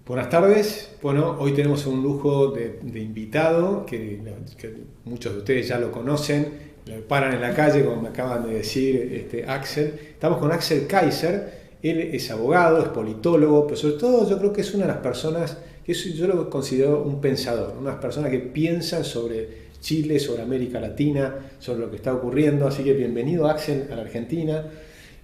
Buenas tardes. Bueno, hoy tenemos un lujo de invitado que muchos de ustedes ya lo conocen, lo paran en la calle, como me acaban de decir Axel. Estamos con Axel Kaiser. Él es abogado, es politólogo, pero sobre todo yo creo que es una de las personas que yo lo considero un pensador, una persona que piensa sobre Chile, sobre América Latina, sobre lo que está ocurriendo. Así que bienvenido, Axel, a la Argentina.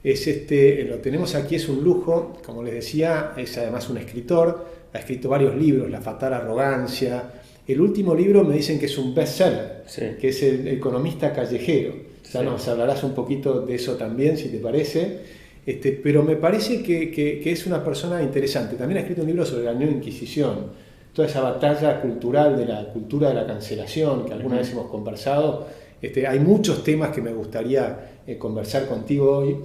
Lo tenemos aquí, es un lujo, como les decía, es además un escritor, ha escrito varios libros, La fatal arrogancia. El último libro me dicen que es un bestseller, Sí. que es El economista callejero. Ya Sí. nos hablarás un poquito de eso también, si te parece. Pero me parece que es una persona interesante. También ha escrito un libro sobre la Neoinquisición, toda esa batalla cultural de la cultura de la cancelación, que alguna vez hemos conversado. Hay muchos temas que me gustaría conversar contigo hoy.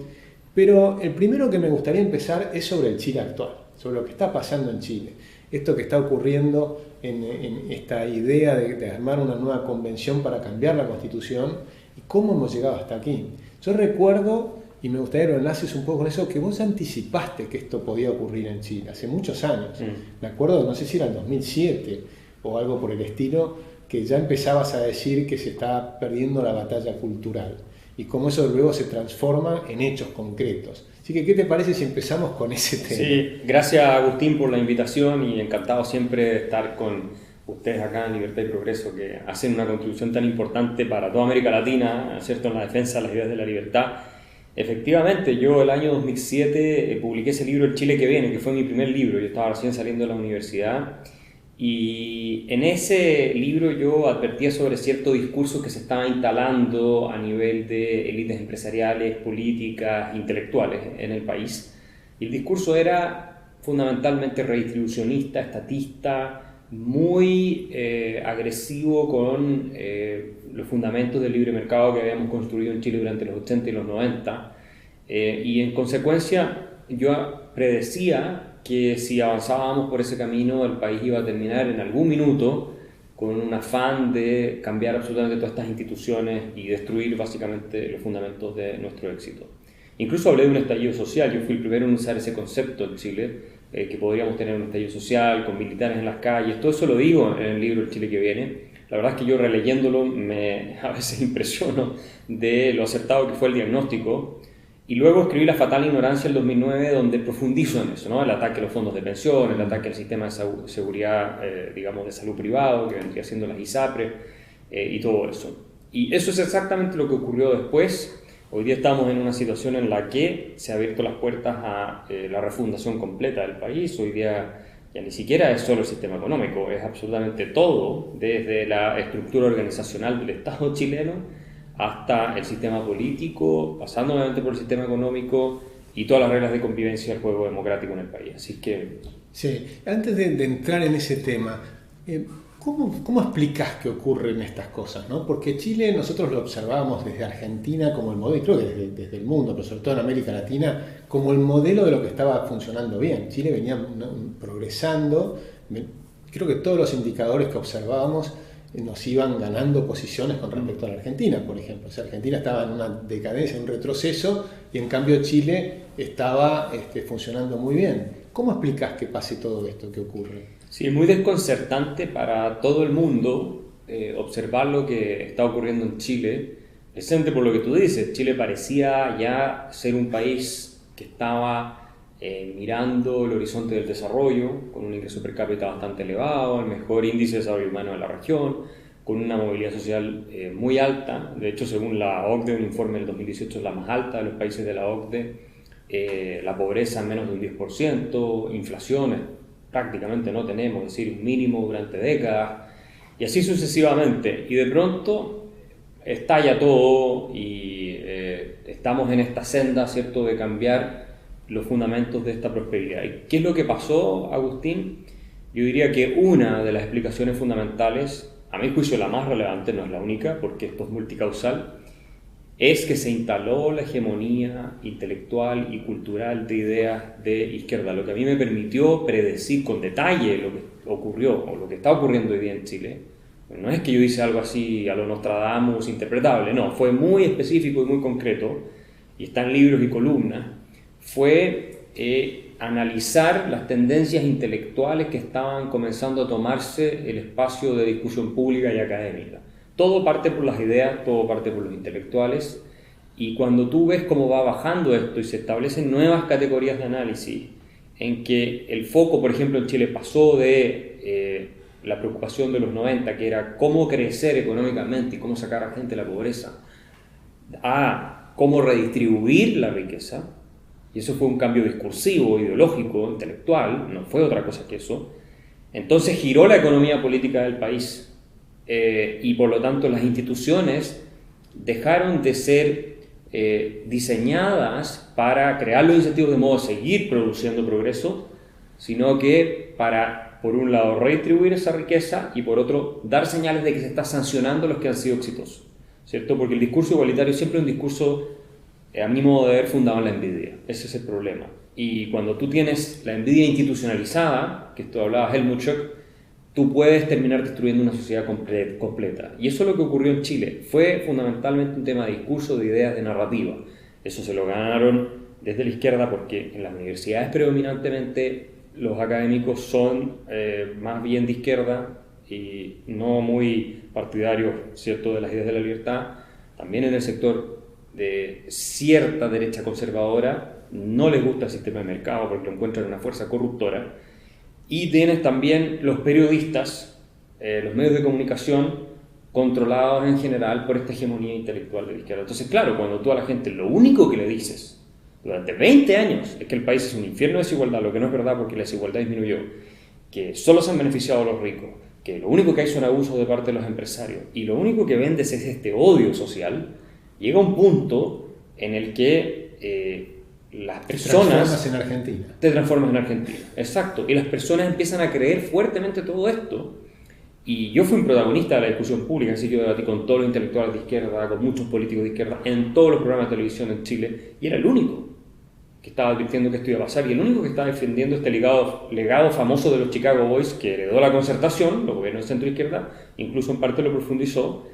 Pero el primero que me gustaría empezar es sobre el Chile actual, sobre lo que está pasando en Chile. Esto que está ocurriendo en esta idea de armar una nueva convención para cambiar la Constitución y cómo hemos llegado hasta aquí. Yo recuerdo, y me gustaría que lo enlaces un poco con eso, que vos anticipaste que esto podía ocurrir en Chile hace muchos años. Me acuerdo, no sé si era en 2007 o algo por el estilo, que ya empezabas a decir que se estaba perdiendo la batalla cultural y cómo eso luego se transforma en hechos concretos. Así que, ¿qué te parece si empezamos con ese tema? Sí, gracias Agustín por la invitación y encantado siempre de estar con ustedes acá en Libertad y Progreso, que hacen una contribución tan importante para toda América Latina, ¿cierto?, en la defensa de las ideas de la libertad. Efectivamente, yo el año 2007 publiqué ese libro El Chile que viene, que fue mi primer libro. Yo estaba recién saliendo de la universidad y en ese libro yo advertía sobre cierto discurso que se estaba instalando a nivel de élites empresariales, políticas, intelectuales en el país. Y el discurso era fundamentalmente redistribucionista, estatista, muy agresivo con los fundamentos del libre mercado que habíamos construido en Chile durante los 80 y los 90. Y en consecuencia yo predecía que si avanzábamos por ese camino el país iba a terminar en algún minuto con un afán de cambiar absolutamente todas estas instituciones y destruir básicamente los fundamentos de nuestro éxito. Incluso hablé de un estallido social. Yo fui el primero en usar ese concepto en Chile, que podríamos tener un estallido social con militares en las calles. Todo eso lo digo en el libro El Chile que viene. La verdad es que yo releyéndolo a veces impresiono de lo acertado que fue el diagnóstico. Y luego escribí La fatal ignorancia el 2009, donde profundizo en eso, ¿no? El ataque a los fondos de pensión, el ataque al sistema de seguridad, digamos, de salud privado, que vendría siendo las ISAPRE, y todo eso. Y eso es exactamente lo que ocurrió después. Hoy día estamos en una situación en la que se han abierto las puertas a la refundación completa del país. Hoy día ya ni siquiera es solo el sistema económico, es absolutamente todo, desde la estructura organizacional del Estado chileno hasta el sistema político, pasando obviamente por el sistema económico y todas las reglas de convivencia del juego democrático en el país. Así que... Sí, antes de entrar en ese tema, ¿cómo explicás que ocurren estas cosas, ¿no? Porque Chile nosotros lo observábamos desde Argentina como el modelo, y creo que desde el mundo, pero sobre todo en América Latina, como el modelo de lo que estaba funcionando bien. Chile venía progresando, creo que todos los indicadores que observábamos nos iban ganando posiciones con respecto a la Argentina, por ejemplo. O sea, Argentina estaba en una decadencia, en un retroceso, y en cambio Chile estaba funcionando muy bien. ¿Cómo explicás que pase todo esto que ocurre? Sí, es muy desconcertante para todo el mundo observar lo que está ocurriendo en Chile, precisamente por lo que tú dices. Chile parecía ya ser un país que estaba mirando el horizonte del desarrollo, con un ingreso per cápita bastante elevado, el mejor índice de desarrollo humano de la región, con una movilidad social muy alta. De hecho, según la OCDE, un informe del 2018 es la más alta de los países de la OCDE, la pobreza en menos de un 10%, inflaciones prácticamente no tenemos, es decir, un mínimo durante décadas, y así sucesivamente. Y de pronto estalla todo y estamos en esta senda, ¿cierto?, de cambiar los fundamentos de esta prosperidad. ¿Y qué es lo que pasó, Agustín? Yo diría que una de las explicaciones fundamentales, a mi juicio la más relevante, no es la única, porque esto es multicausal, es que se instaló la hegemonía intelectual y cultural de ideas de izquierda, lo que a mí me permitió predecir con detalle lo que ocurrió o lo que está ocurriendo hoy día en Chile. No es que yo hice algo así a lo Nostradamus interpretable, no, fue muy específico y muy concreto, y está en libros y columnas. Fue analizar las tendencias intelectuales que estaban comenzando a tomarse el espacio de discusión pública y académica. Todo parte por las ideas, todo parte por los intelectuales, y cuando tú ves cómo va bajando esto y se establecen nuevas categorías de análisis, en que el foco, por ejemplo, en Chile pasó de la preocupación de los 90, que era cómo crecer económicamente y cómo sacar a la gente de la pobreza, a cómo redistribuir la riqueza, y eso fue un cambio discursivo, ideológico, intelectual, no fue otra cosa que eso. Entonces giró la economía política del país, y por lo tanto las instituciones dejaron de ser diseñadas para crear los incentivos de modo de seguir produciendo progreso, sino que para, por un lado, redistribuir esa riqueza y por otro, dar señales de que se está sancionando a los que han sido exitosos, ¿cierto? Porque el discurso igualitario siempre es un discurso, a mi modo de ver, fundado en la envidia. Ese es el problema. Y cuando tú tienes la envidia institucionalizada, que esto hablaba Helmut Schmidt, tú puedes terminar destruyendo una sociedad completa. Y eso es lo que ocurrió en Chile. Fue fundamentalmente un tema de discurso, de ideas, de narrativa. Eso se lo ganaron desde la izquierda porque en las universidades predominantemente los académicos son más bien de izquierda y no muy partidarios, ¿cierto?, de las ideas de la libertad. También en el sector de cierta derecha conservadora no les gusta el sistema de mercado porque lo encuentran una fuerza corruptora. Y tienes también los periodistas, los medios de comunicación controlados en general por esta hegemonía intelectual de la izquierda. Entonces, claro, cuando tú a la gente lo único que le dices durante 20 años es que el país es un infierno de desigualdad, lo que no es verdad porque la desigualdad disminuyó, que solo se han beneficiado los ricos, que lo único que hay son abusos de parte de los empresarios y lo único que vendes es este odio social, llega un punto en el que las personas... Te transformas en Argentina, exacto. Y las personas empiezan a creer fuertemente todo esto. Y yo fui un protagonista de la discusión pública, así que yo debatí con todos los intelectuales de izquierda, con muchos políticos de izquierda, en todos los programas de televisión en Chile, y era el único que estaba advirtiendo que esto iba a pasar, y el único que estaba defendiendo este legado famoso de los Chicago Boys, que heredó la concertación, los gobiernos de centro-izquierda, incluso en parte lo profundizó,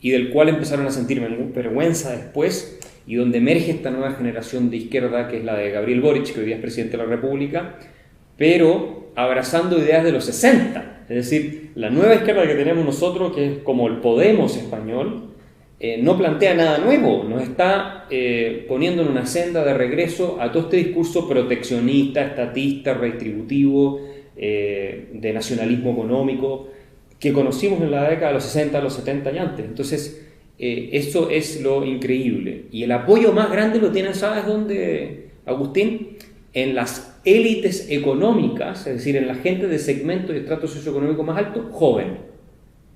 y del cual empezaron a sentir vergüenza después, y donde emerge esta nueva generación de izquierda, que es la de Gabriel Boric, que hoy día es presidente de la República, pero abrazando ideas de los 60, es decir, la nueva izquierda que tenemos nosotros, que es como el Podemos español, no plantea nada nuevo, nos está poniendo en una senda de regreso a todo este discurso proteccionista, estatista, redistributivo, de nacionalismo económico, que conocimos en la década de los 60, los 70 y antes. Entonces, eso es lo increíble. Y el apoyo más grande lo tienen, ¿sabes dónde, Agustín? En las élites económicas, es decir, en la gente de segmento y estrato socioeconómico más alto, joven.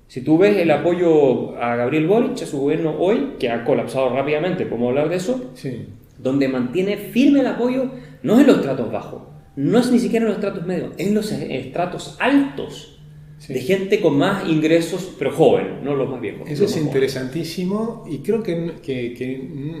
Si tú ves el apoyo a Gabriel Boric, a su gobierno hoy, que ha colapsado rápidamente, podemos hablar de eso, sí, donde mantiene firme el apoyo, no es en los estratos bajos, no es ni siquiera en los estratos medios, es en los estratos altos. Sí. De gente con más ingresos, pero joven, no los más viejos. Eso es interesantísimo y creo que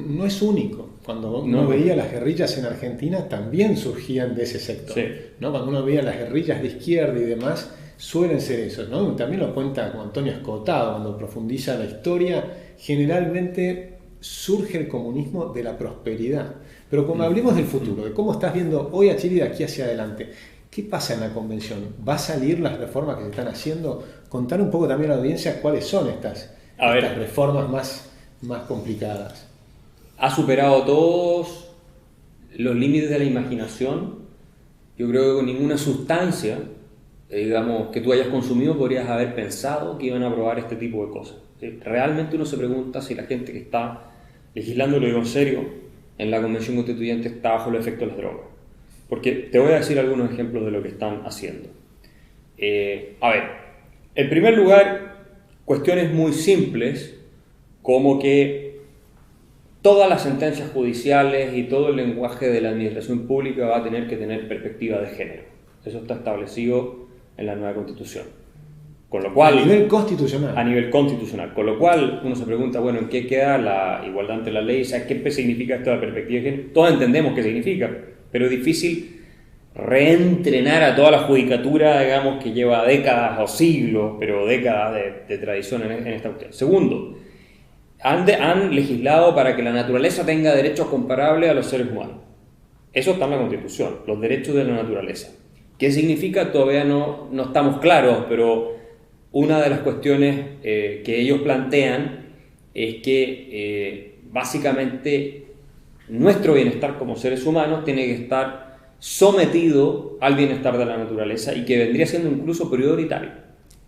no es único. Cuando uno veía las guerrillas en Argentina, también surgían de ese sector. Sí. ¿No? Cuando uno veía las guerrillas de izquierda y demás, suelen ser esos, ¿no? También lo cuenta con Antonio Escotado, cuando profundiza la historia, generalmente surge el comunismo de la prosperidad. Pero como hablemos del futuro, de cómo estás viendo hoy a Chile de aquí hacia adelante, ¿qué pasa en la convención? ¿Va a salir las reformas que se están haciendo? Contar un poco también a la audiencia cuáles son estas reformas más complicadas. Ha superado todos los límites de la imaginación. Yo creo que con ninguna sustancia, digamos, que tú hayas consumido podrías haber pensado que iban a aprobar este tipo de cosas. ¿Sí? Realmente uno se pregunta si la gente que está legislando, lo digo en serio, en la convención constituyente está bajo el efecto de las drogas. Porque te voy a decir algunos ejemplos de lo que están haciendo. En primer lugar, cuestiones muy simples, como que todas las sentencias judiciales y todo el lenguaje de la administración pública va a tener que tener perspectiva de género. Eso está establecido en la nueva Constitución. Con lo cual, a nivel constitucional. A nivel constitucional. Con lo cual, uno se pregunta, bueno, ¿en qué queda la igualdad ante la ley? O sea, ¿qué significa esto de la perspectiva de género? Todos entendemos qué significa, pero es difícil reentrenar a toda la judicatura, digamos, que lleva décadas o siglos, pero décadas de tradición en esta cuestión. Segundo, han legislado para que la naturaleza tenga derechos comparables a los seres humanos. Eso está en la Constitución, los derechos de la naturaleza. ¿Qué significa? Todavía no estamos claros, pero una de las cuestiones que ellos plantean es que básicamente nuestro bienestar como seres humanos tiene que estar sometido al bienestar de la naturaleza y que vendría siendo incluso prioritario.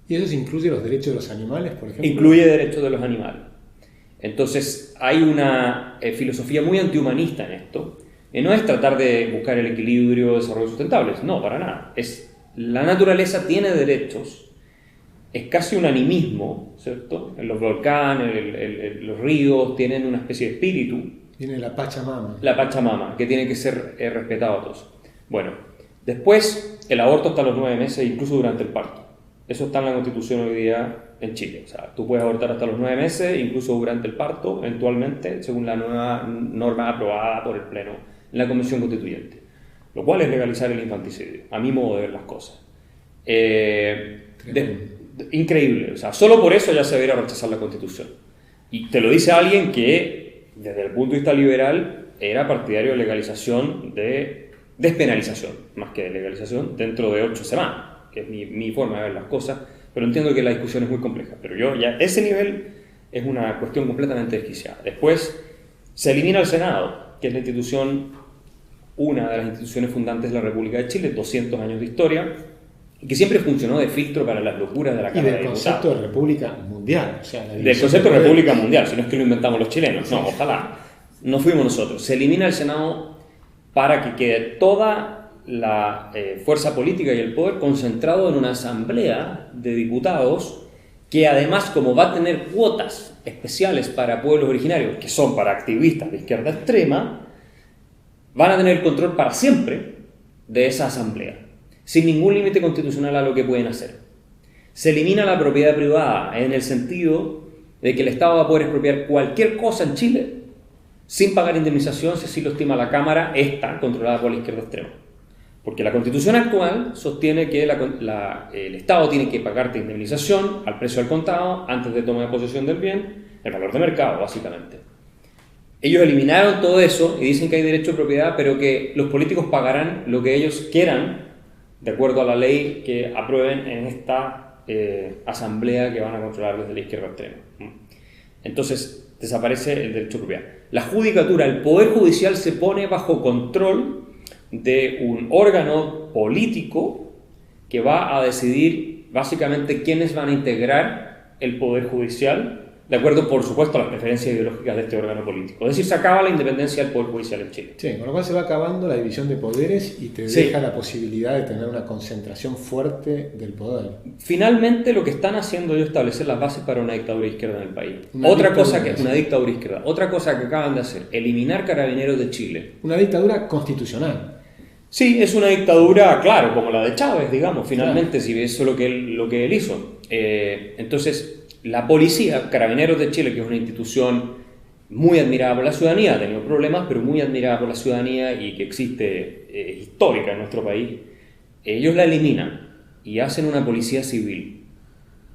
¿Y eso incluye los derechos de los animales, por ejemplo? Incluye derechos de los animales. Entonces hay una filosofía muy antihumanista en esto. No es tratar de buscar el equilibrio, desarrollo sustentable, no, para nada. La naturaleza tiene derechos, es casi un animismo, ¿cierto? Los volcanes, los ríos tienen una especie de espíritu. Tiene la Pachamama. La Pachamama, que tiene que ser respetado a todos. Bueno, después el aborto hasta los 9 meses, incluso durante el parto. Eso está en la Constitución hoy día en Chile. O sea, tú puedes abortar hasta los 9 meses, incluso durante el parto, eventualmente, según la nueva norma aprobada por el Pleno en la Convención Constituyente. Lo cual es legalizar el infanticidio, a mi modo de ver las cosas. Increíble. O sea, solo por eso ya se debería rechazar la Constitución. Y te lo dice alguien que, desde el punto de vista liberal, era partidario de legalización, de despenalización, más que de legalización, dentro de 8 semanas, que es mi forma de ver las cosas, pero entiendo que la discusión es muy compleja. Pero ese nivel es una cuestión completamente desquiciada. Después se elimina el Senado, que es la institución, una de las instituciones fundantes de la República de Chile, 200 años de historia, y que siempre funcionó de filtro para las locuras de la Cámara de Diputados. Y del concepto de República Mundial. O sea, del concepto de República Mundial, si no es que lo inventamos los chilenos, no, ojalá. No fuimos nosotros. Se elimina el Senado para que quede toda la fuerza política y el poder concentrado en una asamblea de diputados que además, como va a tener cuotas especiales para pueblos originarios, que son para activistas de izquierda extrema, van a tener el control para siempre de esa asamblea, sin ningún límite constitucional a lo que pueden hacer. Se elimina la propiedad privada en el sentido de que el Estado va a poder expropiar cualquier cosa en Chile sin pagar indemnización si así lo estima la Cámara, está controlada por la izquierda extrema. Porque la Constitución actual sostiene que el Estado tiene que pagarte indemnización al precio al contado antes de tomar posesión del bien, el valor de mercado, básicamente. Ellos eliminaron todo eso y dicen que hay derecho de propiedad, pero que los políticos pagarán lo que ellos quieran, de acuerdo a la ley que aprueben en esta asamblea que van a controlar desde la izquierda extrema. Entonces, desaparece el derecho de propiedad. La judicatura, el Poder Judicial se pone bajo control de un órgano político que va a decidir básicamente quiénes van a integrar el Poder Judicial, de acuerdo, por supuesto, a las preferencias ideológicas de este órgano político. Es decir, se acaba la independencia del Poder Judicial en Chile. Sí, con lo cual se va acabando la división de poderes y te deja la posibilidad de tener una concentración fuerte del poder. Finalmente, lo que están haciendo es establecer las bases para una dictadura izquierda en el país. Una dictadura izquierda. Otra cosa que acaban de hacer, eliminar Carabineros de Chile. Una dictadura constitucional. Sí, es una dictadura, claro, como la de Chávez, digamos, finalmente, claro. Si eso es lo que él hizo. Entonces, la policía, Carabineros de Chile, que es una institución muy admirada por la ciudadanía, ha tenido problemas, pero muy admirada por la ciudadanía y que existe histórica en nuestro país, ellos la eliminan y hacen una policía civil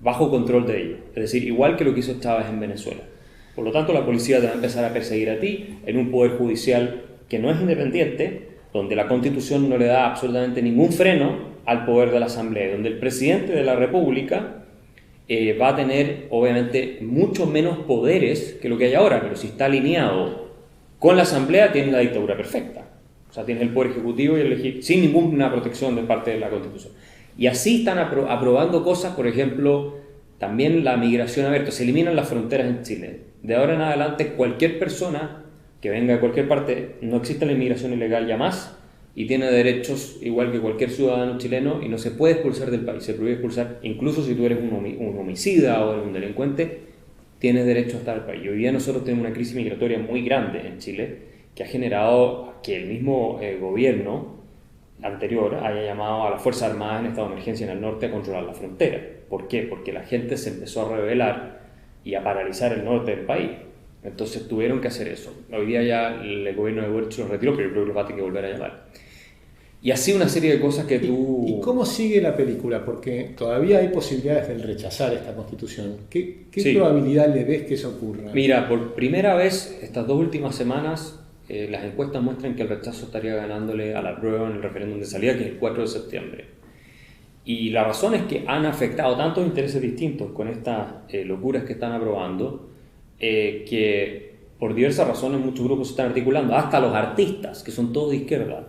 bajo control de ellos. Es decir, igual que lo que hizo Chávez en Venezuela. Por lo tanto, la policía te va a empezar a perseguir a ti en un poder judicial que no es independiente, donde la Constitución no le da absolutamente ningún freno al poder de la Asamblea, donde el presidente de la República va a tener, obviamente, mucho menos poderes que lo que hay ahora, pero si está alineado con la Asamblea, tiene la dictadura perfecta. O sea, tiene el poder ejecutivo y el legislativo, sin ninguna protección de parte de la Constitución. Y así están aprobando cosas, por ejemplo, también la migración abierta. Se eliminan las fronteras en Chile. De ahora en adelante, cualquier persona que venga de cualquier parte, no existe la inmigración ilegal ya más, y tiene derechos igual que cualquier ciudadano chileno y no se puede expulsar del país, se prohíbe expulsar, incluso si tú eres un homicida o eres un delincuente, tienes derecho a estar en el país. Y hoy día nosotros tenemos una crisis migratoria muy grande en Chile que ha generado que el mismo gobierno anterior haya llamado a las Fuerzas Armadas en estado de emergencia en el norte a controlar la frontera. ¿Por qué? Porque la gente se empezó a rebelar y a paralizar el norte del país. Entonces tuvieron que hacer eso. Hoy día ya el gobierno de Boric lo retiró, pero yo creo que los va a tener que volver a llamar. Y así una serie de cosas que tú... ¿Y cómo sigue la película? Porque todavía hay posibilidades de rechazar esta constitución. ¿Qué probabilidad le ves que eso ocurra? Mira, por primera vez, estas 2 últimas semanas, las encuestas muestran que el rechazo estaría ganándole a la prueba en el referéndum de salida, que es el 4 de septiembre. Y la razón es que han afectado tantos intereses distintos con estas locuras que están aprobando, que por diversas razones muchos grupos se están articulando, hasta los artistas, que son todos de izquierda.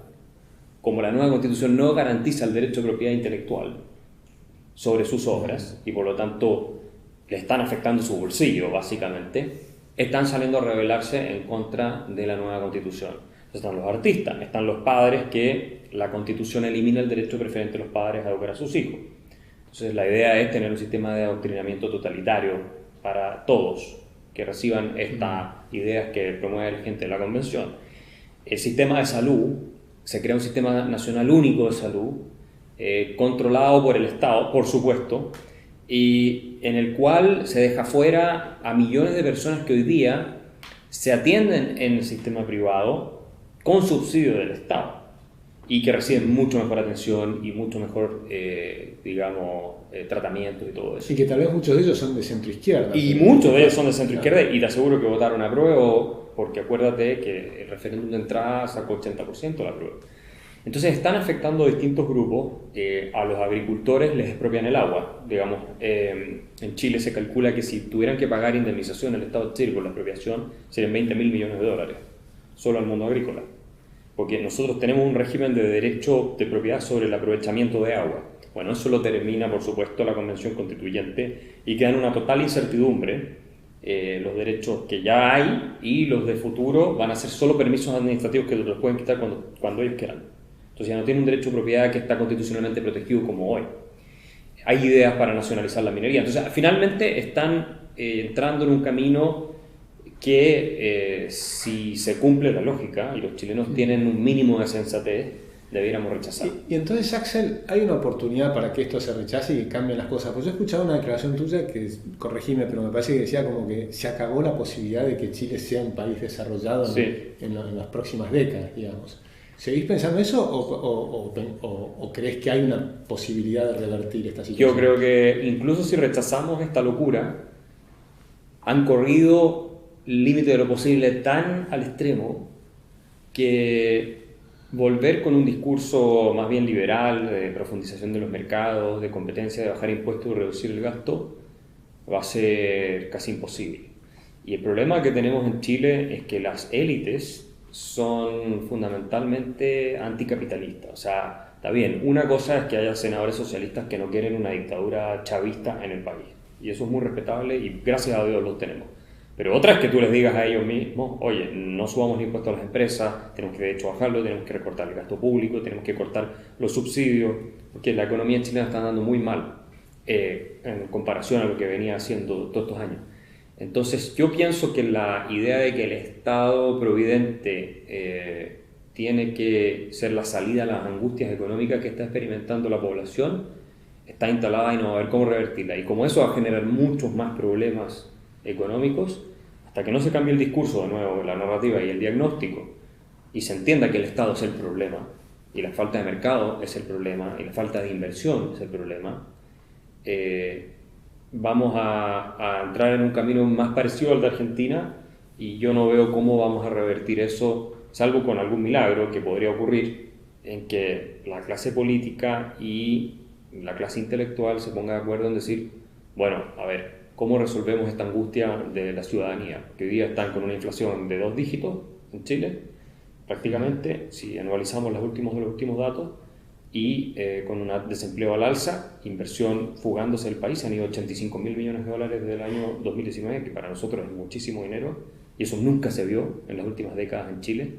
Como la nueva Constitución no garantiza el derecho de propiedad intelectual sobre sus obras, y por lo tanto le están afectando su bolsillo, básicamente, están saliendo a rebelarse en contra de la nueva Constitución. Entonces están los artistas, están los padres, que la Constitución elimina el derecho preferente de los padres a educar a sus hijos. Entonces la idea es tener un sistema de adoctrinamiento totalitario para todos, que reciban estas ideas que promueve la gente de la Convención. El sistema de salud, se crea un sistema nacional único de salud, controlado por el Estado, por supuesto, y en el cual se deja fuera a millones de personas que hoy día se atienden en el sistema privado con subsidio del Estado y que reciben mucho mejor atención y mucho mejor, tratamiento y todo eso. Y que tal vez muchos de ellos son de centro-izquierda. Y muchos de ellos son de centro-izquierda, y te aseguro que votaron a prueba, porque acuérdate que el referéndum de entrada sacó 80% de la prueba. Entonces están afectando a distintos grupos. A los agricultores les expropian el agua. Digamos, en Chile se calcula que si tuvieran que pagar indemnización al Estado de Chile por la expropiación, serían 20.000 millones de dólares, solo al mundo agrícola. Porque nosotros tenemos un régimen de derecho de propiedad sobre el aprovechamiento de agua. Bueno, eso lo determina, por supuesto, la Convención Constituyente, y queda en una total incertidumbre. Los derechos que ya hay y los de futuro van a ser solo permisos administrativos que los pueden quitar cuando ellos quieran. Entonces ya no tiene un derecho de propiedad que está constitucionalmente protegido como hoy. Hay ideas para nacionalizar la minería. Entonces finalmente están entrando en un camino que si se cumple la lógica y los chilenos tienen un mínimo de sensatez, debiéramos rechazar. Y entonces, Axel, ¿hay una oportunidad para que esto se rechace y que cambien las cosas? Pues yo he escuchado una declaración tuya que, corregime, pero me parece que decía como que se acabó la posibilidad de que Chile sea un país desarrollado en las próximas décadas, digamos. ¿Seguís pensando eso o crees que hay una posibilidad de revertir esta situación? Yo creo que incluso si rechazamos esta locura, han corrido el límite de lo posible tan al extremo que volver con un discurso más bien liberal, de profundización de los mercados, de competencia, de bajar impuestos y reducir el gasto, va a ser casi imposible. Y el problema que tenemos en Chile es que las élites son fundamentalmente anticapitalistas. O sea, está bien, una cosa es que haya senadores socialistas que no quieren una dictadura chavista en el país, y eso es muy respetable y gracias a Dios lo tenemos. Pero otra es que tú les digas a ellos mismos, oye, no subamos el impuesto a las empresas, tenemos que de hecho bajarlo, tenemos que recortar el gasto público, tenemos que cortar los subsidios, porque la economía chilena está andando muy mal en comparación a lo que venía haciendo todos estos años. Entonces yo pienso que la idea de que el Estado providente tiene que ser la salida a las angustias económicas que está experimentando la población está instalada y no va a haber cómo revertirla. Y como eso va a generar muchos más problemas económicos, hasta que no se cambie el discurso de nuevo, la narrativa y el diagnóstico, y se entienda que el Estado es el problema, y la falta de mercado es el problema, y la falta de inversión es el problema, vamos a entrar en un camino más parecido al de Argentina, y yo no veo cómo vamos a revertir eso, salvo con algún milagro que podría ocurrir, en que la clase política y la clase intelectual se ponga de acuerdo en decir, bueno, a ver, ¿cómo resolvemos esta angustia de la ciudadanía? Que hoy día están con una inflación de 2 dígitos en Chile, prácticamente, si anualizamos los últimos datos, y con un desempleo al alza, inversión fugándose del país. Se han ido 85.000 millones de dólares desde el año 2019, que para nosotros es muchísimo dinero, y eso nunca se vio en las últimas décadas en Chile,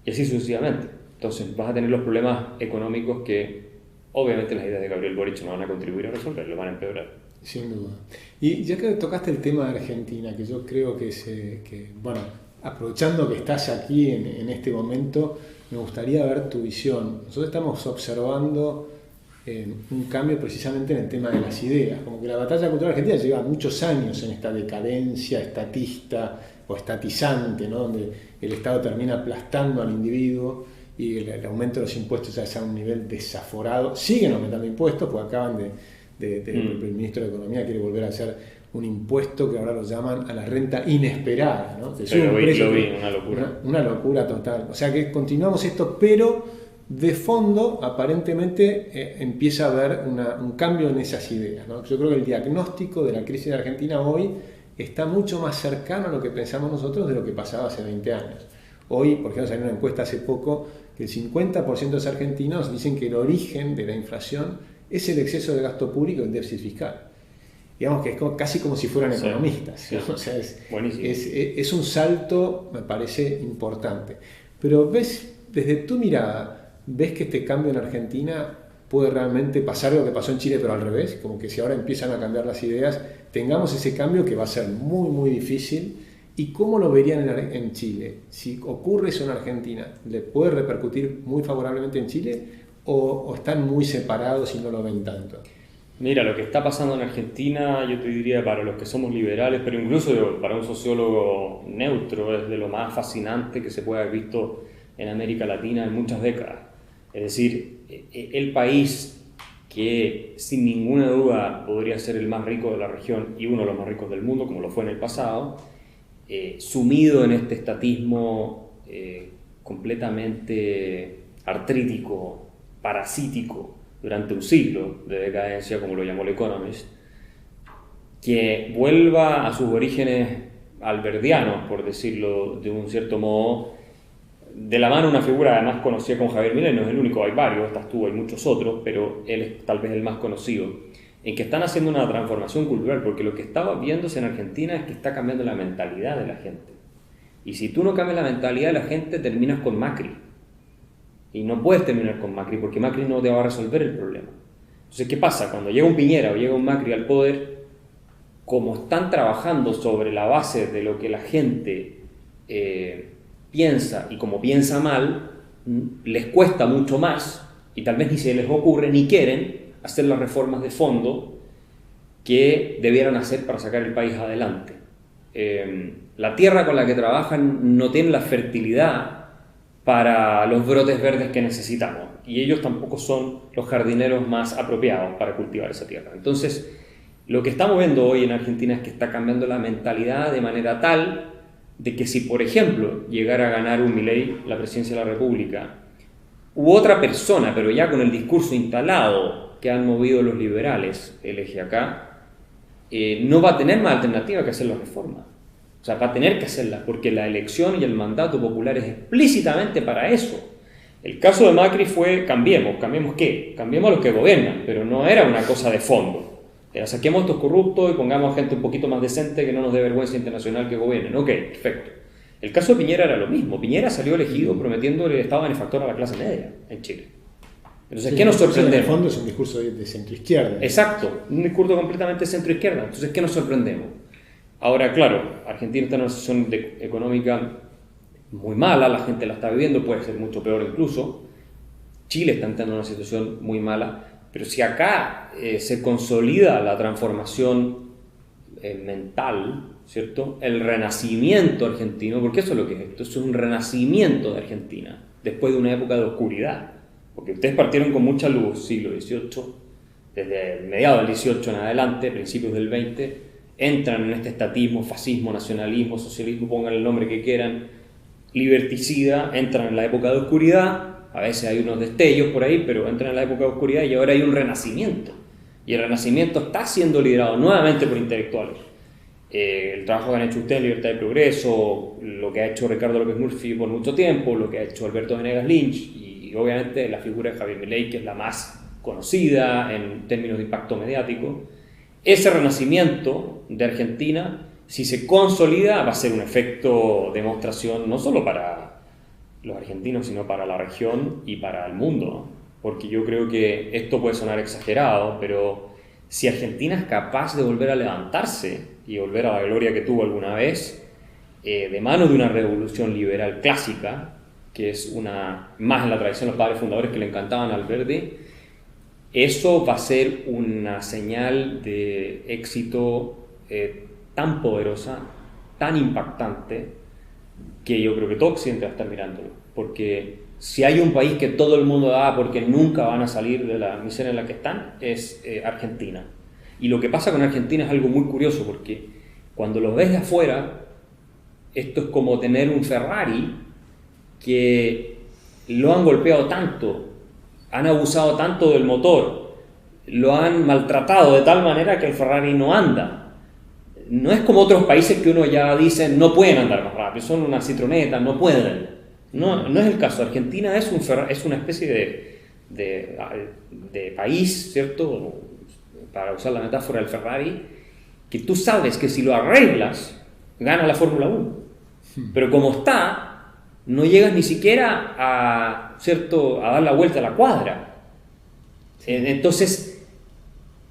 y así sucesivamente. Entonces vas a tener los problemas económicos que obviamente las ideas de Gabriel Boric no van a contribuir a resolver, lo van a empeorar. Sin duda. Y ya que tocaste el tema de Argentina, que yo creo que bueno, aprovechando que estás aquí en este momento, me gustaría ver tu visión. Nosotros estamos observando un cambio precisamente en el tema de las ideas, como que la batalla cultural argentina lleva muchos años en esta decadencia estatista o estatizante, ¿no? Donde el Estado termina aplastando al individuo y el aumento de los impuestos ya es a un nivel desaforado. Siguen aumentando impuestos, porque acaban el ministro de Economía quiere volver a hacer un impuesto que ahora lo llaman a la renta inesperada, ¿no? Sí, lo vi, una locura. Una locura total. O sea que continuamos esto, pero de fondo aparentemente empieza a haber un cambio en esas ideas, ¿no? Yo creo que el diagnóstico de la crisis de Argentina hoy está mucho más cercano a lo que pensamos nosotros de lo que pasaba hace 20 años. Hoy, por ejemplo, salió una encuesta hace poco que el 50% de los argentinos dicen que el origen de la inflación es el exceso de gasto público y el déficit fiscal. Digamos que es casi como si fueran economistas. Sí. O sea, es un salto, me parece, importante. Pero ves, desde tu mirada, ¿ves que este cambio en Argentina puede realmente pasar lo que pasó en Chile, pero al revés? Como que si ahora empiezan a cambiar las ideas, tengamos ese cambio que va a ser muy, muy difícil. ¿Y cómo lo verían en Chile? Si ocurre eso en Argentina, ¿le puede repercutir muy favorablemente en Chile o están muy separados y no lo ven tanto? Mira, lo que está pasando en Argentina, yo te diría para los que somos liberales, pero incluso para un sociólogo neutro, es de lo más fascinante que se puede haber visto en América Latina en muchas décadas. Es decir, el país que sin ninguna duda podría ser el más rico de la región y uno de los más ricos del mundo, como lo fue en el pasado, sumido en este estatismo completamente artrítico, parasítico, durante un siglo de decadencia, como lo llamó el Economist, que vuelva a sus orígenes alberdianos, por decirlo de un cierto modo, de la mano una figura además conocida como Javier Milei, no es el único, hay varios, estás tú, hay muchos otros, pero él es tal vez el más conocido, en que están haciendo una transformación cultural, porque lo que estaba viéndose en Argentina es que está cambiando la mentalidad de la gente. Y si tú no cambias la mentalidad de la gente, terminas con Macri. Y no puedes terminar con Macri, porque Macri no te va a resolver el problema. Entonces, ¿qué pasa? Cuando llega un Piñera o llega un Macri al poder, como están trabajando sobre la base de lo que la gente piensa, y como piensa mal, les cuesta mucho más, y tal vez ni se les ocurre ni quieren hacer las reformas de fondo que debieran hacer para sacar el país adelante. La tierra con la que trabajan no tiene la fertilidad para los brotes verdes que necesitamos, y ellos tampoco son los jardineros más apropiados para cultivar esa tierra. Entonces, lo que estamos viendo hoy en Argentina es que está cambiando la mentalidad de manera tal de que si, por ejemplo, llegara a ganar un Milei la presidencia de la República, u otra persona, pero ya con el discurso instalado que han movido los liberales, el eje acá, no va a tener más alternativa que hacer las reformas. O sea, va a tener que hacerlas, porque la elección y el mandato popular es explícitamente para eso. El caso de Macri fue cambiemos qué, cambiemos a los que gobiernan, pero no era una cosa de fondo. Era saquemos a estos corruptos y pongamos a gente un poquito más decente que no nos dé vergüenza internacional que gobiernen. Ok, perfecto. El caso de Piñera era lo mismo. Piñera salió elegido prometiendo el Estado benefactor a la clase media en Chile. Entonces, sí, ¿qué nos sorprende? En el fondo es un discurso de centroizquierda. Exacto, un discurso completamente centroizquierda. Entonces, ¿qué nos sorprendemos? Ahora, claro, Argentina está en una situación económica muy mala, la gente la está viviendo, puede ser mucho peor incluso. Chile está entrando en una situación muy mala, pero si acá se consolida la transformación mental, ¿cierto? El renacimiento argentino, porque eso es lo que es esto, es un renacimiento de Argentina, después de una época de oscuridad, porque ustedes partieron con mucha luz, siglo XVIII, desde mediados del XVIII en adelante, principios del XX, entran en este estatismo, fascismo, nacionalismo, socialismo, pongan el nombre que quieran, liberticida, entran en la época de oscuridad, a veces hay unos destellos por ahí, pero entran en la época de oscuridad y ahora hay un renacimiento. Y el renacimiento está siendo liderado nuevamente por intelectuales. El trabajo que han hecho ustedes en Libertad y Progreso, lo que ha hecho Ricardo López Murphy por mucho tiempo, lo que ha hecho Alberto Venegas Lynch y obviamente la figura de Javier Milei, que es la más conocida en términos de impacto mediático. Ese renacimiento de Argentina, si se consolida, va a ser un efecto demostración no solo para los argentinos, sino para la región y para el mundo, ¿no? Porque yo creo que esto puede sonar exagerado, pero si Argentina es capaz de volver a levantarse y volver a la gloria que tuvo alguna vez, de manos de una revolución liberal clásica, que es más en la tradición de los padres fundadores que le encantaban al Alberdi, eso va a ser una señal de éxito tan poderosa, tan impactante, que yo creo que todo Occidente va a estar mirándolo. Porque si hay un país que todo el mundo da porque nunca van a salir de la miseria en la que están, es Argentina. Y lo que pasa con Argentina es algo muy curioso, porque cuando lo ves de afuera, esto es como tener un Ferrari que lo han golpeado tanto, han abusado tanto del motor, lo han maltratado de tal manera que el Ferrari no anda. No es como otros países que uno ya dice no pueden andar más rápido, son una citroneta, no pueden. No, no es el caso. Argentina es una especie de país, ¿cierto? Para usar la metáfora del Ferrari, que tú sabes que si lo arreglas, gana la Fórmula 1. Pero como está, no llegas ni siquiera ¿cierto?, a dar la vuelta a la cuadra. Entonces,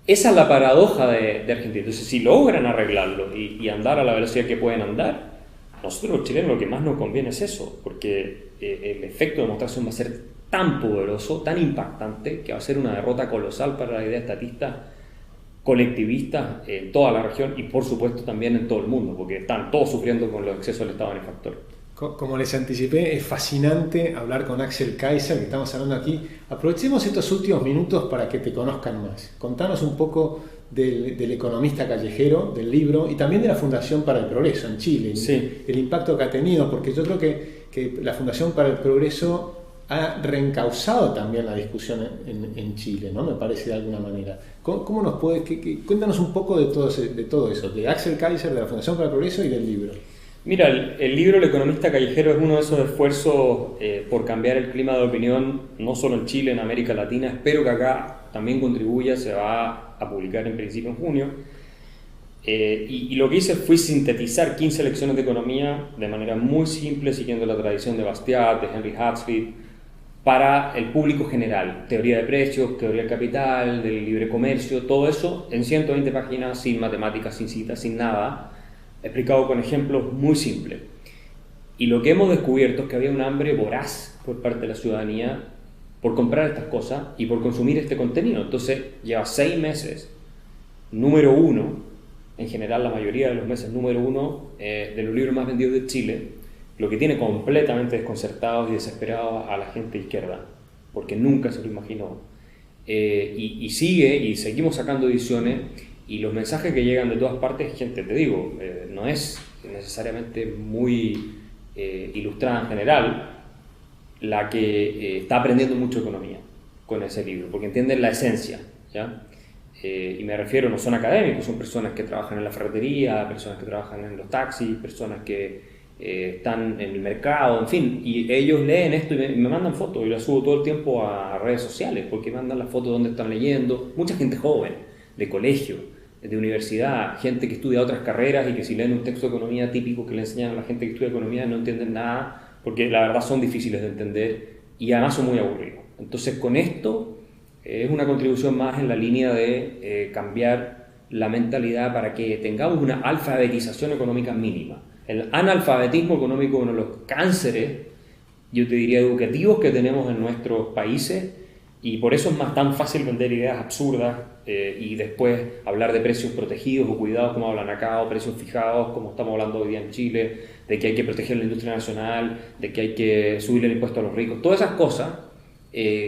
esa es la paradoja de Argentina. Entonces, si logran arreglarlo y andar a la velocidad que pueden andar, a nosotros los chilenos lo que más nos conviene es eso, porque el efecto de demostración va a ser tan poderoso, tan impactante, que va a ser una derrota colosal para la idea estatista colectivista en toda la región y por supuesto también en todo el mundo, porque están todos sufriendo con los excesos del Estado benefactor. Como les anticipé, es fascinante hablar con Axel Kaiser, que estamos hablando aquí. Aprovechemos estos últimos minutos para que te conozcan más. Contanos un poco del economista callejero, del libro, y también de la Fundación para el Progreso en Chile, sí, el impacto que ha tenido, porque yo creo que la Fundación para el Progreso ha reencauzado también la discusión en Chile, ¿no? Me parece, de alguna manera. ¿Cómo nos puede, cuéntanos un poco de todo eso, de Axel Kaiser, de la Fundación para el Progreso y del libro? Mira, el libro El economista callejero es uno de esos esfuerzos por cambiar el clima de opinión, no solo en Chile, en América Latina. Espero que acá también contribuya, se va a publicar en principio en junio. Y lo que hice fue sintetizar 15 lecciones de economía de manera muy simple, siguiendo la tradición de Bastiat, de Henry Hatzfeld, para el público general. Teoría de precios, teoría del capital, del libre comercio, todo eso en 120 páginas, sin matemáticas, sin citas, sin nada, explicado con ejemplos muy simples. Y lo que hemos descubierto es que había un hambre voraz por parte de la ciudadanía por comprar estas cosas y por consumir este contenido. Entonces lleva 6 meses, número 1, en general la mayoría de los meses número 1 de los libros más vendidos de Chile, lo que tiene completamente desconcertados y desesperados a la gente de izquierda, porque nunca se lo imaginó. Y seguimos sacando ediciones, y los mensajes que llegan de todas partes, gente, te digo, no es necesariamente muy ilustrada en general, la que está aprendiendo mucho economía con ese libro, porque entienden la esencia, ¿ya? Y me refiero, no son académicos, son personas que trabajan en la ferretería, personas que trabajan en los taxis, personas que están en el mercado, en fin, y ellos leen esto y me mandan fotos, y las subo todo el tiempo a redes sociales, porque mandan las fotos donde están leyendo, mucha gente joven, de colegio, de universidad, gente que estudia otras carreras y que si leen un texto de economía típico que le enseñan a la gente que estudia economía no entienden nada, porque la verdad son difíciles de entender y además son muy aburridos. Entonces con esto es una contribución más en la línea de cambiar la mentalidad para que tengamos una alfabetización económica mínima. El analfabetismo económico es uno de los cánceres, yo te diría, educativos que tenemos en nuestros países, y por eso es tan fácil vender ideas absurdas y después hablar de precios protegidos o cuidados como hablan acá, o precios fijados como estamos hablando hoy día en Chile, de que hay que proteger la industria nacional, de que hay que subir el impuesto a los ricos. Todas esas cosas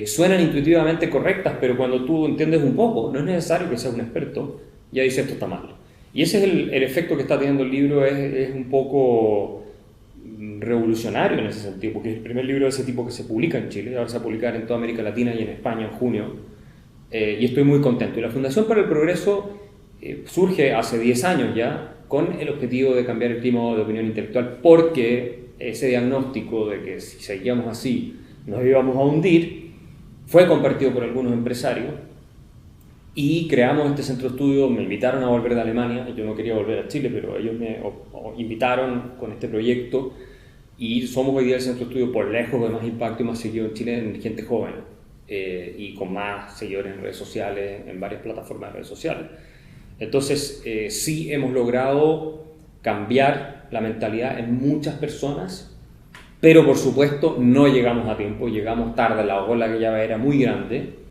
suenan intuitivamente correctas, pero cuando tú entiendes un poco, no es necesario que seas un experto, ya dices esto está mal. Y ese es el efecto que está teniendo el libro, es un poco revolucionario en ese sentido, porque es el primer libro de ese tipo que se publica en Chile, ahora se va a publicar en toda América Latina y en España en junio, y estoy muy contento. Y la Fundación para el Progreso surge hace 10 años ya con el objetivo de cambiar el clima de opinión intelectual, porque ese diagnóstico de que si seguíamos así nos íbamos a hundir fue compartido por algunos empresarios, y creamos este centro de estudio. Me invitaron a volver de Alemania, yo no quería volver a Chile, pero ellos me invitaron con este proyecto, y somos hoy día el centro de estudio por lejos de más impacto y más seguido en Chile en gente joven, y con más seguidores en redes sociales, en varias plataformas de redes sociales. Entonces sí hemos logrado cambiar la mentalidad en muchas personas, pero por supuesto no llegamos a tiempo, llegamos tarde, la ola que ya era muy grande.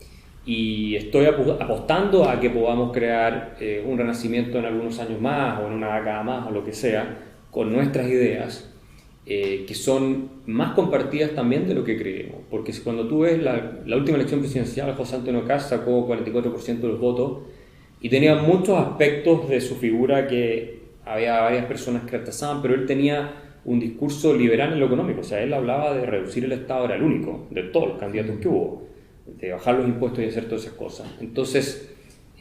Y estoy apostando a que podamos crear un renacimiento en algunos años más, o en una década más, o lo que sea, con nuestras ideas, que son más compartidas también de lo que creemos. Porque cuando tú ves la última elección presidencial, José Antonio Kast sacó 44% de los votos, y tenía muchos aspectos de su figura que había varias personas que rechazaban, pero él tenía un discurso liberal en lo económico. O sea, él hablaba de reducir el Estado, era el único de todos los candidatos que hubo, de bajar los impuestos y hacer todas esas cosas. Entonces,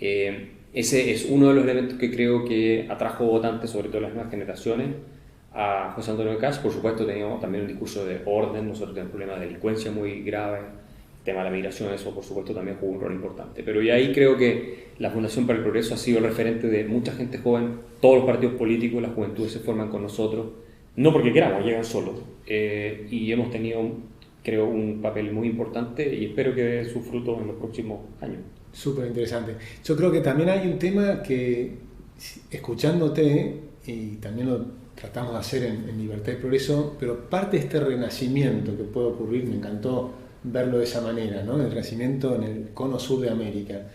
ese es uno de los elementos que creo que atrajo votantes, sobre todo las nuevas generaciones, a José Antonio Kast. Por supuesto, teníamos también un discurso de orden, nosotros tenemos problemas de delincuencia muy graves, el tema de la migración, eso por supuesto también jugó un rol importante. Pero ya ahí creo que la Fundación para el Progreso ha sido el referente de mucha gente joven, todos los partidos políticos, las juventudes se forman con nosotros, no porque queramos, llegan solos, y hemos tenido, creo, un papel muy importante y espero que dé sus frutos en los próximos años. Súper interesante. Yo creo que también hay un tema que, escuchándote, y también lo tratamos de hacer en Libertad y Progreso, pero parte de este renacimiento que puede ocurrir, me encantó verlo de esa manera, ¿no? El renacimiento en el cono sur de América.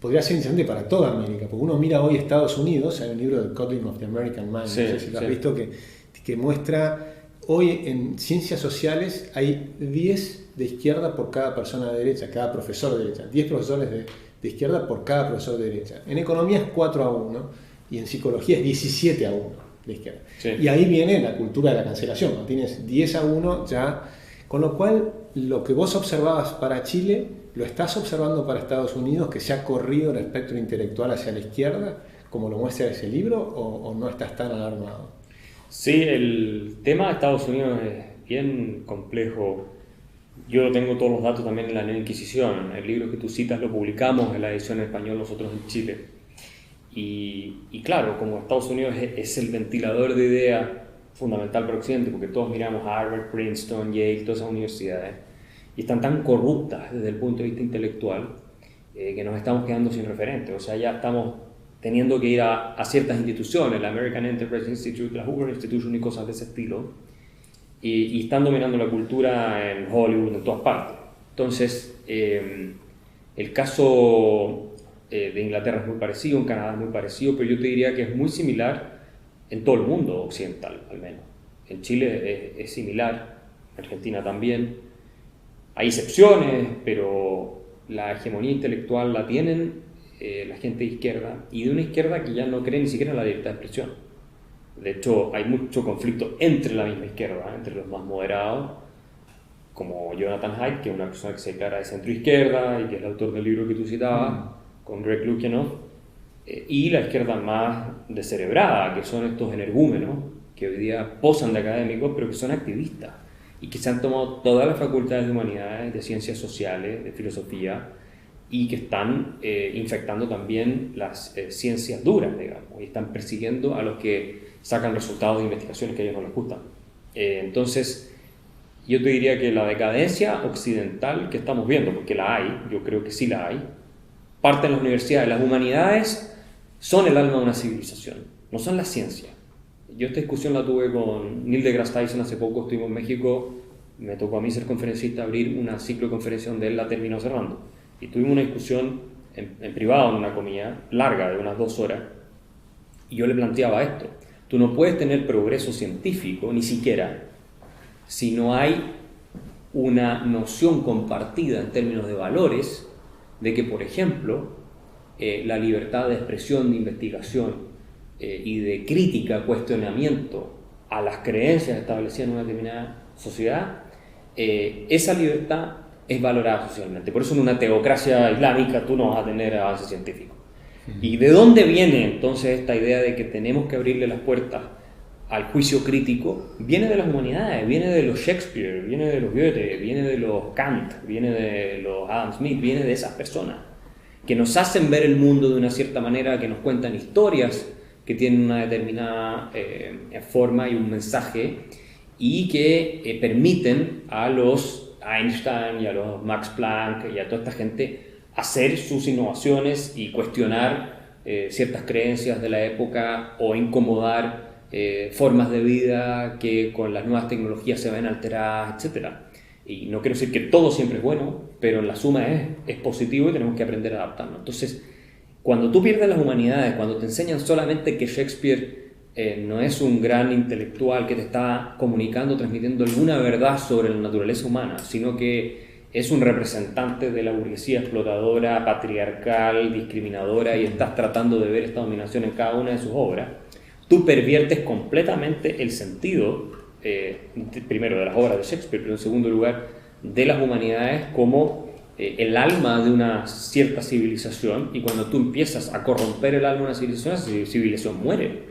Podría ser interesante para toda América, porque uno mira hoy Estados Unidos, hay un libro de Coding of the American Mind, Sí, no sé si lo has sí. visto, que muestra, hoy en ciencias sociales hay 10 de izquierda por cada persona de derecha, cada profesor de derecha, 10 profesores de izquierda por cada profesor de derecha. En economía es 4-1 y en psicología es 17-1 de izquierda. Sí. Y ahí viene la cultura de la cancelación, cuando tienes 10-1 ya, con lo cual lo que vos observabas para Chile lo estás observando para Estados Unidos, que se ha corrido el espectro intelectual hacia la izquierda, como lo muestra ese libro, o no estás tan alarmado. Sí, el tema de Estados Unidos es bien complejo. Yo tengo todos los datos también en la Nueva Inquisición. El libro que tú citas lo publicamos en la edición en español nosotros en Chile. Y claro, como Estados Unidos es el ventilador de ideas fundamental para Occidente, porque todos miramos a Harvard, Princeton, Yale, todas esas universidades, y están tan corruptas desde el punto de vista intelectual que nos estamos quedando sin referentes. O sea, ya estamos teniendo que ir a ciertas instituciones, la American Enterprise Institute, la Hoover Institution y cosas de ese estilo, y están dominando la cultura en Hollywood, en todas partes. Entonces, el caso de Inglaterra es muy parecido, en Canadá es muy parecido, pero yo te diría que es muy similar en todo el mundo occidental, al menos. En Chile es similar, en Argentina también. Hay excepciones, pero la hegemonía intelectual la tienen la gente de izquierda, y de una izquierda que ya no cree ni siquiera en la libertad de expresión. De hecho, hay mucho conflicto entre la misma izquierda, entre los más moderados, como Jonathan Haidt, que es una persona que se declara de centro izquierda y que es el autor del libro que tú citabas, con Greg Lukianoff, y la izquierda más descerebrada, que son estos energúmenos que hoy día posan de académicos, pero que son activistas y que se han tomado todas las facultades de humanidades, de ciencias sociales, de filosofía, y que están infectando también las ciencias duras, digamos, y están persiguiendo a los que sacan resultados de investigaciones que a ellos no les gustan. Entonces, yo te diría que la decadencia occidental que estamos viendo, porque la hay, yo creo que sí la hay, parte en las universidades. Las humanidades son el alma de una civilización, no son la ciencia. Yo esta discusión la tuve con Neil deGrasse Tyson hace poco, estuvimos en México, me tocó a mí ser conferencista, abrir una ciclo de conferencia donde él la terminó cerrando. Y tuvimos una discusión en privado, en una comida larga de unas 2 horas, y yo le planteaba esto: tú no puedes tener progreso científico, ni siquiera, si no hay una noción compartida en términos de valores, de que, por ejemplo, la libertad de expresión, de investigación y de crítica, cuestionamiento a las creencias establecidas en una determinada sociedad, esa libertad es valorada socialmente. Por eso en una teocracia islámica tú no vas a tener avance científico. ¿Y de dónde viene entonces esta idea de que tenemos que abrirle las puertas al juicio crítico? Viene de las humanidades, viene de los Shakespeare, viene de los Goethe, viene de los Kant, viene de los Adam Smith, viene de esas personas que nos hacen ver el mundo de una cierta manera, que nos cuentan historias que tienen una determinada forma y un mensaje, y que permiten a los Einstein y a los Max Planck y a toda esta gente hacer sus innovaciones y cuestionar ciertas creencias de la época, o incomodar formas de vida que con las nuevas tecnologías se ven alteradas, etc. Y no quiero decir que todo siempre es bueno, pero en la suma es positivo y tenemos que aprender a adaptarnos. Entonces, cuando tú pierdes las humanidades, cuando te enseñan solamente que Shakespeare no es un gran intelectual que te está comunicando, transmitiendo alguna verdad sobre la naturaleza humana, sino que es un representante de la burguesía explotadora, patriarcal, discriminadora, y estás tratando de ver esta dominación en cada una de sus obras, tú perviertes completamente el sentido, primero de las obras de Shakespeare, pero en segundo lugar de las humanidades como el alma de una cierta civilización, y cuando tú empiezas a corromper el alma de una civilización, esa civilización muere.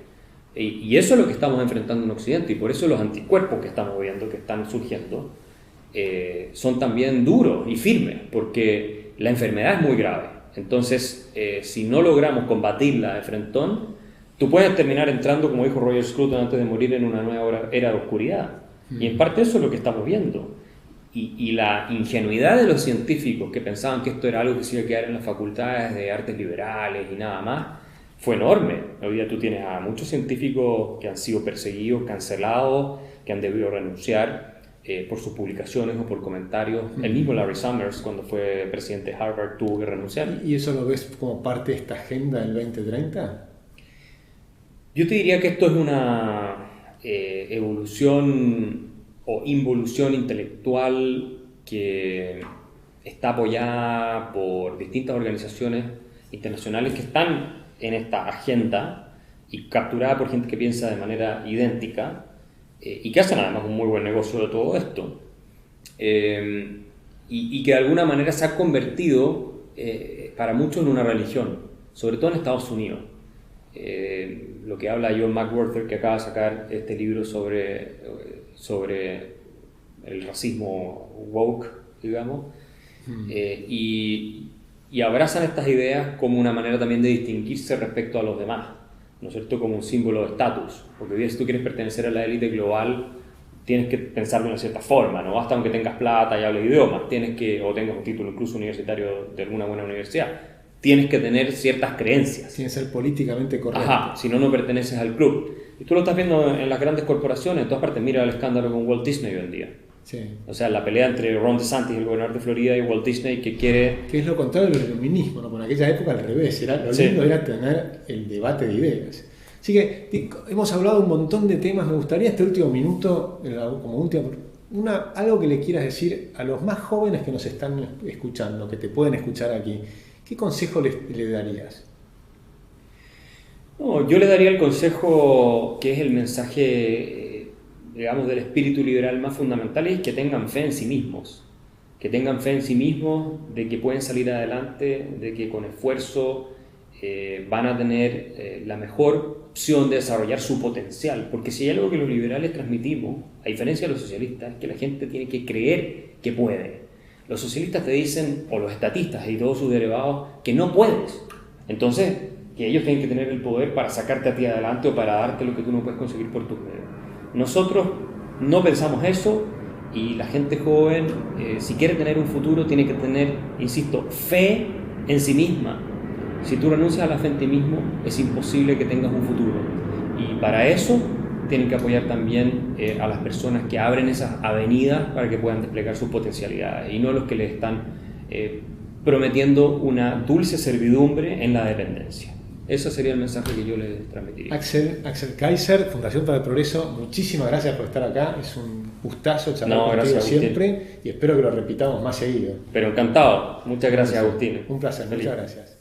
Y eso es lo que estamos enfrentando en Occidente, y por eso los anticuerpos que estamos viendo, que están surgiendo, son también duros y firmes, porque la enfermedad es muy grave. Entonces, si no logramos combatirla de frentón, tú puedes terminar entrando, como dijo Roger Scruton antes de morir, en una nueva era de oscuridad. Y en parte eso es lo que estamos viendo. Y la ingenuidad de los científicos que pensaban que esto era algo que se iba a quedar en las facultades de artes liberales y nada más, fue enorme. Hoy día tú tienes a muchos científicos que han sido perseguidos, cancelados, que han debido renunciar por sus publicaciones o por comentarios. El mismo Larry Summers, cuando fue presidente de Harvard, tuvo que renunciar. ¿Y eso lo ves como parte de esta agenda del 2030? Yo te diría que esto es una evolución o involución intelectual que está apoyada por distintas organizaciones internacionales que están en esta agenda y capturada por gente que piensa de manera idéntica y que hacen además un muy buen negocio de todo esto, y que de alguna manera se ha convertido para muchos en una religión, sobre todo en Estados Unidos. Lo que habla John McWhorter, que acaba de sacar este libro sobre el racismo woke, digamos, y abrazan estas ideas como una manera también de distinguirse respecto a los demás, ¿no es cierto?, como un símbolo de estatus, porque si tú quieres pertenecer a la élite global, tienes que pensar de una cierta forma, no basta aunque tengas plata y hables idiomas, o tengas un título incluso universitario de alguna buena universidad, tienes que tener ciertas creencias. Tienes que ser políticamente correcto. Ajá, si no, no perteneces al club. Y tú lo estás viendo en las grandes corporaciones, en todas partes. Mira el escándalo con Walt Disney hoy en día. Sí. O sea, la pelea entre Ron DeSantis, el gobernador de Florida, y Walt Disney, que quiere... Que es lo contrario del iluminismo, ¿no? En aquella época al revés, lo lindo era tener el debate de ideas. Así que hemos hablado un montón de temas. Me gustaría este último minuto, como último, algo que le quieras decir a los más jóvenes que nos están escuchando, que te pueden escuchar aquí. ¿Qué consejo le darías? No, yo le daría el consejo que es el mensaje, digamos, del espíritu liberal más fundamental, es que tengan fe en sí mismos. Que tengan fe en sí mismos, de que pueden salir adelante, de que con esfuerzo van a tener la mejor opción de desarrollar su potencial. Porque si hay algo que los liberales transmitimos, a diferencia de los socialistas, es que la gente tiene que creer que puede. Los socialistas te dicen, o los estatistas y todos sus derivados, que no puedes. Entonces, que ellos tienen que tener el poder para sacarte a ti adelante o para darte lo que tú no puedes conseguir por tus medios. Nosotros no pensamos eso, y la gente joven, si quiere tener un futuro, tiene que tener, insisto, fe en sí misma. Si tú renuncias a la fe en ti mismo, es imposible que tengas un futuro. Y para eso tienen que apoyar también a las personas que abren esas avenidas para que puedan desplegar sus potencialidades, y no los que les están prometiendo una dulce servidumbre en la dependencia. Ese sería el mensaje que yo les transmitiría. Axel Kaiser, Fundación para el Progreso, muchísimas gracias por estar acá. Es un gustazo charlar contigo siempre, y espero que lo repitamos más seguido. Pero encantado. Muchas gracias, Agustín. Un placer, muchas gracias.